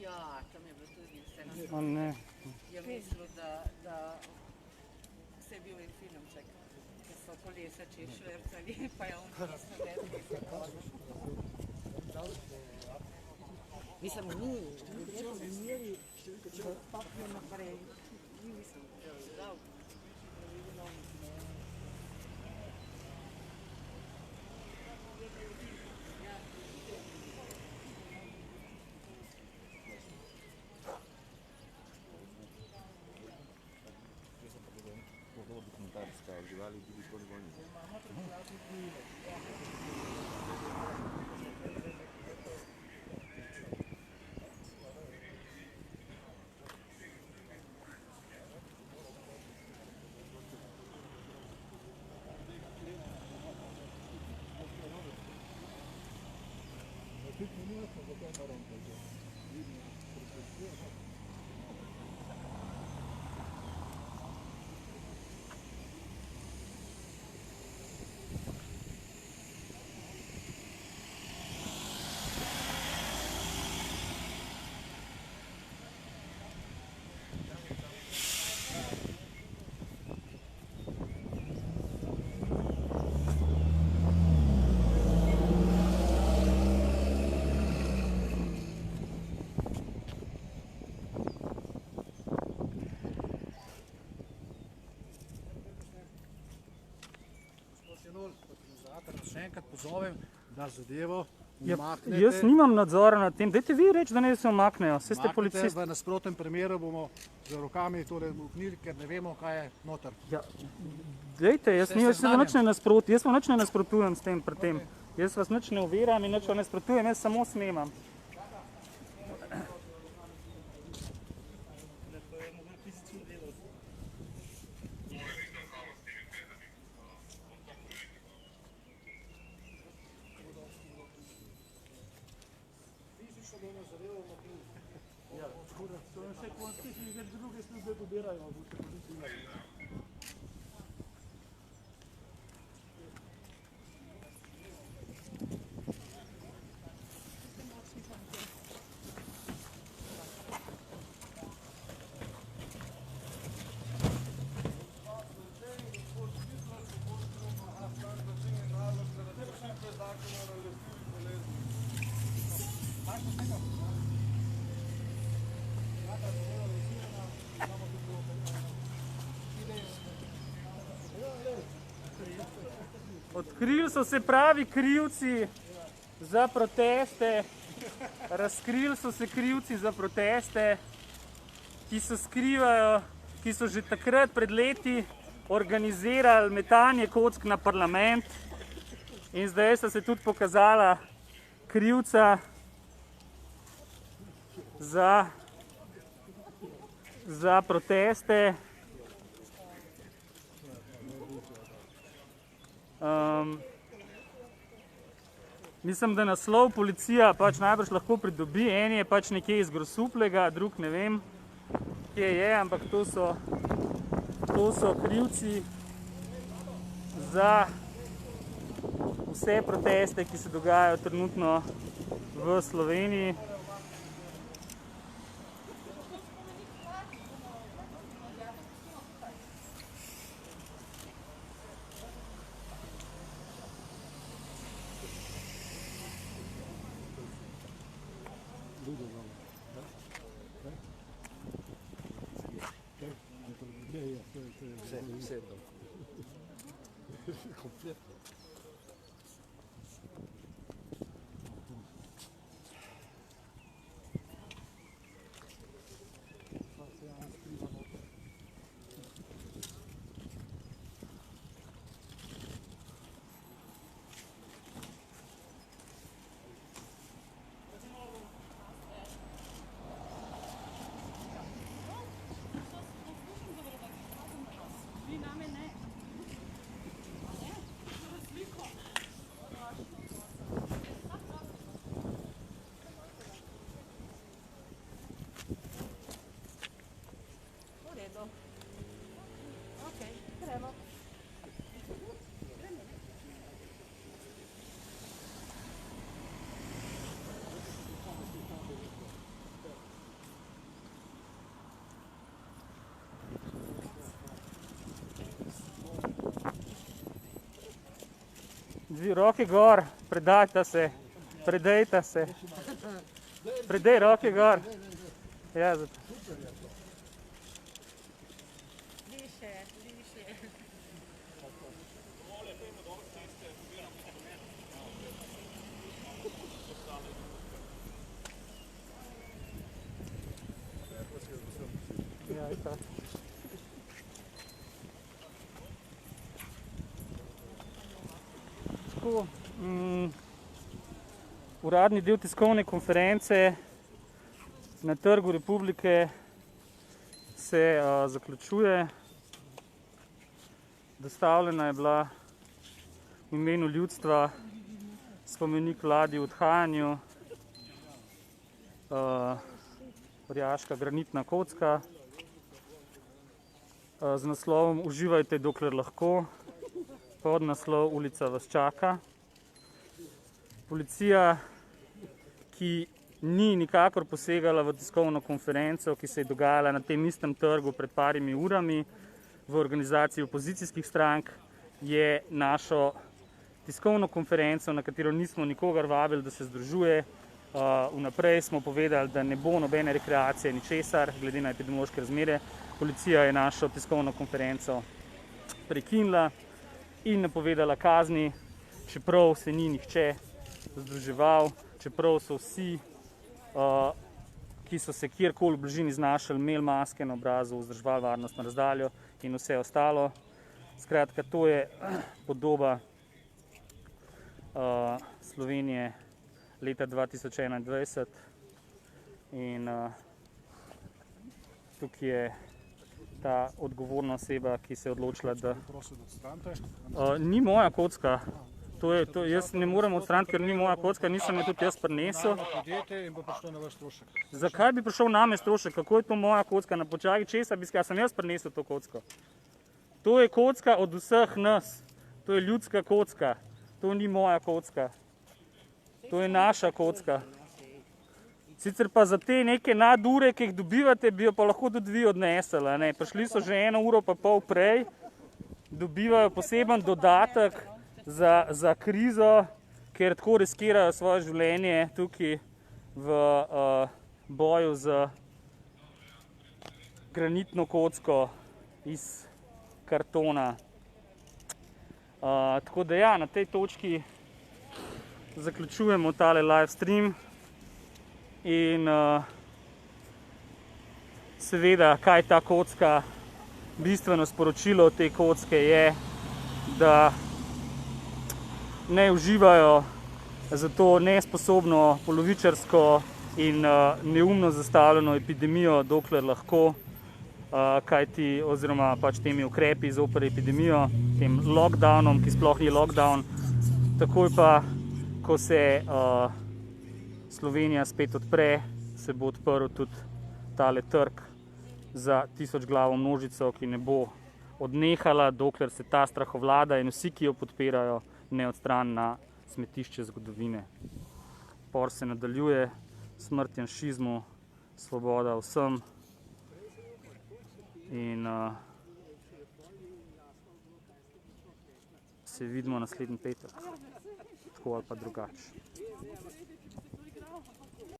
Ja, tam je bilo tudi vse. On ne. Je mislil, da se je bil en filmček, ki so kolesači švercali, pa je on pisno vedel, se mislim, mi ljudje so imeli, da spakne naprej. Ni mislim, da je zdrav. živali bili proizvoljni. Še enkrat pozovem, da zadevo umaknete. Jaz nimam nadzora nad tem. Dajte vi reči, da ne se umaknejo. Saj ste policist. V nasprotnem primeru bomo z rokami tole umaknili, ker ne vemo, kaj je noter. Ja, dajte, jaz nič ne nasprotujem s tem pri tem. Jaz vas nič ne oviram in nič ne nasprotujem, jaz samo snemam. Odkrili so se pravi krivci za proteste, razkrili so se krivci za proteste, ki se skrivajo, ki so že takrat pred leti organizirali metanje kock na parlament in zdaj so se tudi pokazala krivca za proteste. Mislim, da naslov policija pač najbrž lahko pridobi, en je pač nekje iz Grosuplega, drug ne vem, kje je, ampak to so krivci za vse proteste, ki se dogajajo trenutno v Sloveniji. Vi name ne. A ne? Dvi roke gor, predajta se, predajta se. Predaj roke gor. Ja, zato. Više, više. Ja, tako. Tako, uradni del tiskovne konference na Trgu Republike se zaključuje. Dostavljena je bila v imenu ljudstva spomenik vladi v odhajanju, orjaška granitna kocka z naslovom Uživajte, dokler lahko, podnaslov Ulica vas čaka. Policija, ki ni nikakor posegala v tiskovno konferenco, ki se je dogajala na tem istem trgu pred parimi urami v organizaciji opozicijskih strank, je našo tiskovno konferenco, na katero nismo nikogar vabili, da se združuje. Vnaprej smo povedali, da ne bo nobene rekreacije ničesar, glede na epidemiološke razmere. Policija je našo tiskovno konferenco prekinila in napovedala kazni, čeprav se ni nihče združeval, čeprav so vsi, ki so se kjerkoli v bližini znašli, imeli maske na obrazu, vzdrževali varnostno razdaljo in vse ostalo. Skratka, to je podoba Slovenije leta 2021 in tukaj je ta odgovorna oseba, ki se je odločila, da... Prosim, da odstranite. Ni moja kocka. Jaz ne morem odstraniti, ker ni moja kocka, nisem je tudi jaz prinesel. Podjetje in bo prišlo na vaš strošek. Zakaj bi prišel name strošek? Kako je to moja kocka? Na počaki česa bi sem jaz prinesel to kocko? To je kocka od vseh nas. To je ljudska kocka. To ni moja kocka. To je naša kocka. Sicer pa za te neke nadure, ki jih dobivate, bi jo pa lahko tudi vi odnesli. Prišli so že 1,5 ure prej, dobivajo poseben dodatek za krizo, ker tako riskirajo svoje življenje tukaj v boju z granitno kocko iz kartona. Tako da ja, na tej točki zaključujemo tale live stream in seveda, kaj ta kocka, bistveno sporočilo te kocke je, da ne uživajo za to nesposobno, polovičarsko in neumno zastavljeno epidemijo, dokler lahko, oziroma pač temi ukrepi zoper epidemijo, tem lockdownom, ki sploh ni lockdown. Takoj pa, ko se Slovenija spet odpre, se bo odprl tudi tale trg za 1000-glavo množico, ki ne bo odnehala, dokler se ta strahovlada in vsi, ki jo podpirajo, ne odstrani na smetišče zgodovine. Upor se nadaljuje, smrt janšizmu, svoboda vsem in se vidimo naslednji petek, tako ali pa drugače.